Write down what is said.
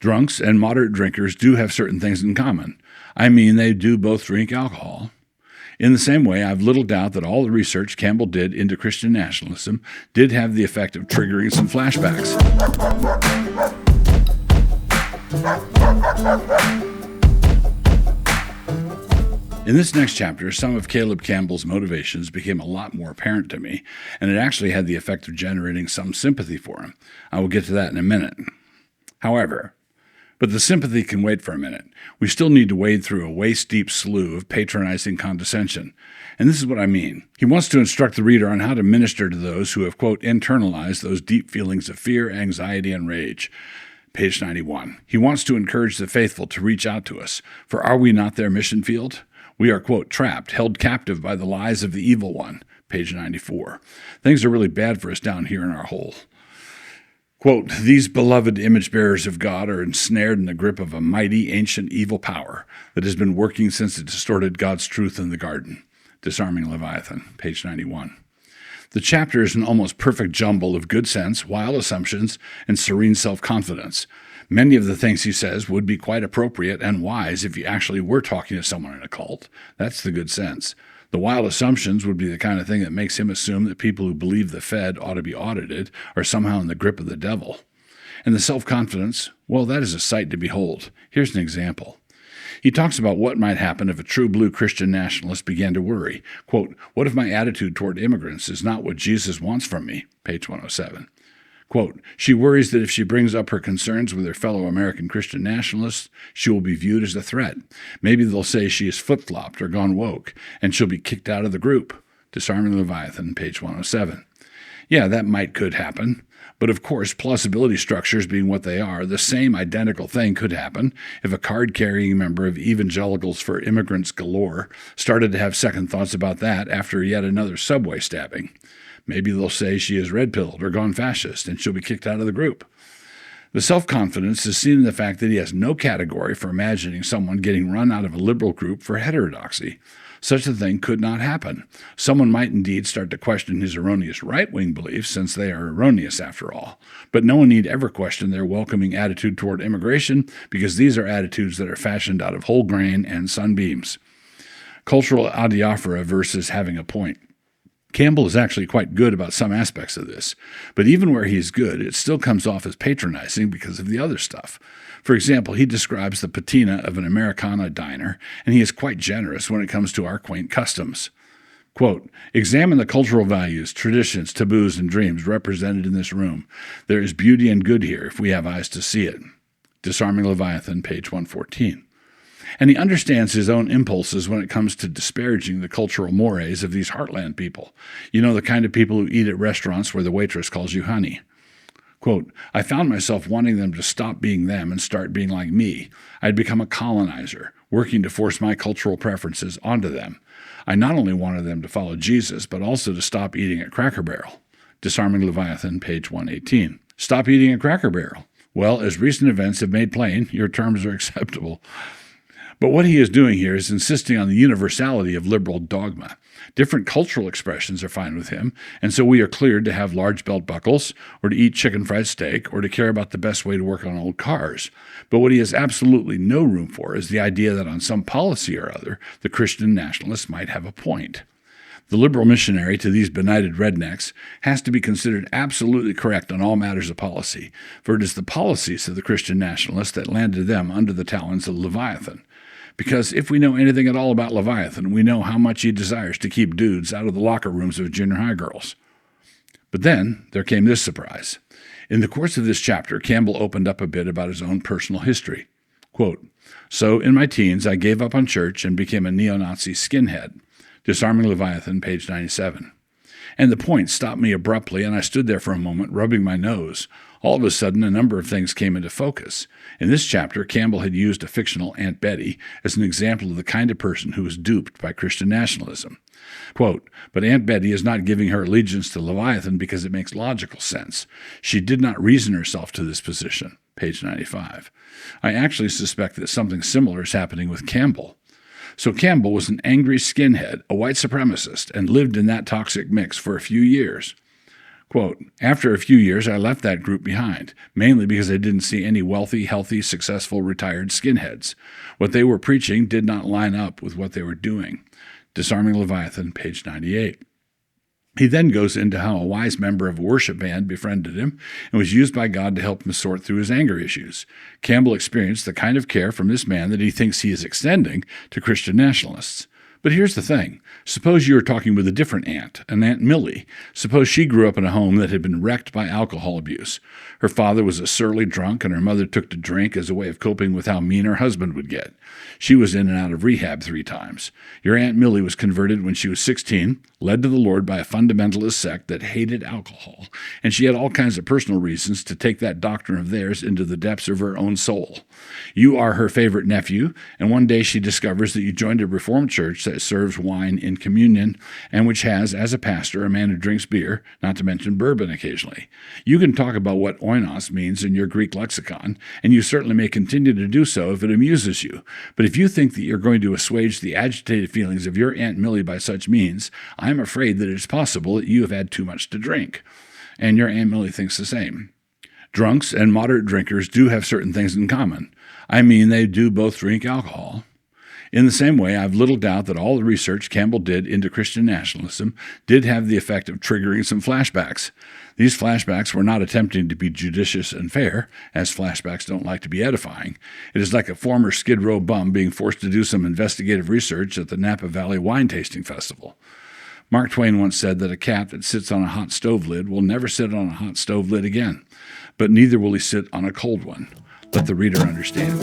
Drunks and moderate drinkers do have certain things in common. I mean, they do both drink alcohol. In the same way, I have little doubt that all the research Campbell did into Christian nationalism did have the effect of triggering some flashbacks. In this next chapter, some of Caleb Campbell's motivations became a lot more apparent to me, and it actually had the effect of generating some sympathy for him. I will get to that in a minute. However, but the sympathy can wait for a minute. We still need to wade through a waist-deep slough of patronizing condescension. And this is what I mean. He wants to instruct the reader on how to minister to those who have, quote, internalized those deep feelings of fear, anxiety, and rage. Page 91. He wants to encourage the faithful to reach out to us, for are we not their mission field? We are, quote, trapped, held captive by the lies of the evil one. Page 94. Things are really bad for us down here in our hole. Quote, these beloved image bearers of God are ensnared in the grip of a mighty, ancient, evil power that has been working since it distorted God's truth in the garden. Disarming Leviathan, page 91. The chapter is an almost perfect jumble of good sense, wild assumptions, and serene self-confidence. Many of the things he says would be quite appropriate and wise if you actually were talking to someone in a cult. That's the good sense. The wild assumptions would be the kind of thing that makes him assume that people who believe the Fed ought to be audited are somehow in the grip of the devil. And the self-confidence, well, that is a sight to behold. Here's an example. He talks about what might happen if a true blue Christian nationalist began to worry. Quote, what if my attitude toward immigrants is not what Jesus wants from me? Page 107. Quote, she worries that if she brings up her concerns with her fellow American Christian nationalists, she will be viewed as a threat. Maybe they'll say she is flip-flopped or gone woke, and she'll be kicked out of the group. Disarming Leviathan, page 107. Yeah, that could happen. But of course, plausibility structures being what they are, the same identical thing could happen if a card-carrying member of Evangelicals for Immigrants Galore started to have second thoughts about that after yet another subway stabbing. Maybe they'll say she is red-pilled or gone fascist, and she'll be kicked out of the group. The self-confidence is seen in the fact that he has no category for imagining someone getting run out of a liberal group for heterodoxy. Such a thing could not happen. Someone might indeed start to question his erroneous right-wing beliefs, since they are erroneous after all. But no one need ever question their welcoming attitude toward immigration, because these are attitudes that are fashioned out of whole grain and sunbeams. Cultural adiaphora versus having a point. Campbell is actually quite good about some aspects of this, but even where he's good, it still comes off as patronizing because of the other stuff. For example, he describes the patina of an Americana diner, and he is quite generous when it comes to our quaint customs. Quote, examine the cultural values, traditions, taboos, and dreams represented in this room. There is beauty and good here if we have eyes to see it. Disarming Leviathan, page 114. And he understands his own impulses when it comes to disparaging the cultural mores of these heartland people. You know, the kind of people who eat at restaurants where the waitress calls you honey. Quote, I found myself wanting them to stop being them and start being like me. I'd become a colonizer, working to force my cultural preferences onto them. I not only wanted them to follow Jesus, but also to stop eating at Cracker Barrel. Disarming Leviathan, page 118. Stop eating at Cracker Barrel. Well, as recent events have made plain, your terms are acceptable. But what he is doing here is insisting on the universality of liberal dogma. Different cultural expressions are fine with him, and so we are cleared to have large belt buckles, or to eat chicken fried steak, or to care about the best way to work on old cars. But what he has absolutely no room for is the idea that on some policy or other, the Christian nationalists might have a point. The liberal missionary to these benighted rednecks has to be considered absolutely correct on all matters of policy, for it is the policies of the Christian nationalists that landed them under the talons of Leviathan. Because if we know anything at all about Leviathan, we know how much he desires to keep dudes out of the locker rooms of junior high girls. But then there came this surprise. In the course of this chapter, Campbell opened up a bit about his own personal history. Quote, so in my teens, I gave up on church and became a neo-Nazi skinhead. Disarming Leviathan, page 97. And the point stopped me abruptly, and I stood there for a moment, rubbing my nose. All of a sudden, a number of things came into focus. In this chapter, Campbell had used a fictional Aunt Betty as an example of the kind of person who was duped by Christian nationalism. Quote, but Aunt Betty is not giving her allegiance to Leviathan because it makes logical sense. She did not reason herself to this position. Page 95. I actually suspect that something similar is happening with Campbell. So Campbell was an angry skinhead, a white supremacist, and lived in that toxic mix for a few years. Quote, after a few years, I left that group behind, mainly because I didn't see any wealthy, healthy, successful, retired skinheads. What they were preaching did not line up with what they were doing. Disarming Leviathan, page 98. He then goes into how a wise member of a worship band befriended him and was used by God to help him sort through his anger issues. Campbell experienced the kind of care from this man that he thinks he is extending to Christian nationalists. But here's the thing. Suppose you were talking with a different aunt, an Aunt Millie. Suppose she grew up in a home that had been wrecked by alcohol abuse. Her father was a surly drunk, and her mother took to drink as a way of coping with how mean her husband would get. She was in and out of rehab 3 times. Your Aunt Millie was converted when she was 16, led to the Lord by a fundamentalist sect that hated alcohol, and she had all kinds of personal reasons to take that doctrine of theirs into the depths of her own soul. You are her favorite nephew, and one day she discovers that you joined a Reformed church that serves wine in communion and which has, as a pastor, a man who drinks beer, not to mention bourbon occasionally. You can talk about what oinos means in your Greek lexicon, and you certainly may continue to do so if it amuses you. But if you think that you're going to assuage the agitated feelings of your Aunt Millie by such means, I'm afraid that it is possible that you have had too much to drink. And your Aunt Millie thinks the same. Drunks and moderate drinkers do have certain things in common. I mean, they do both drink alcohol. In the same way, I have little doubt that all the research Campbell did into Christian nationalism did have the effect of triggering some flashbacks. These flashbacks were not attempting to be judicious and fair, as flashbacks don't like to be edifying. It is like a former Skid Row bum being forced to do some investigative research at the Napa Valley Wine Tasting Festival. Mark Twain once said that a cat that sits on a hot stove lid will never sit on a hot stove lid again, but neither will he sit on a cold one. Let the reader understand.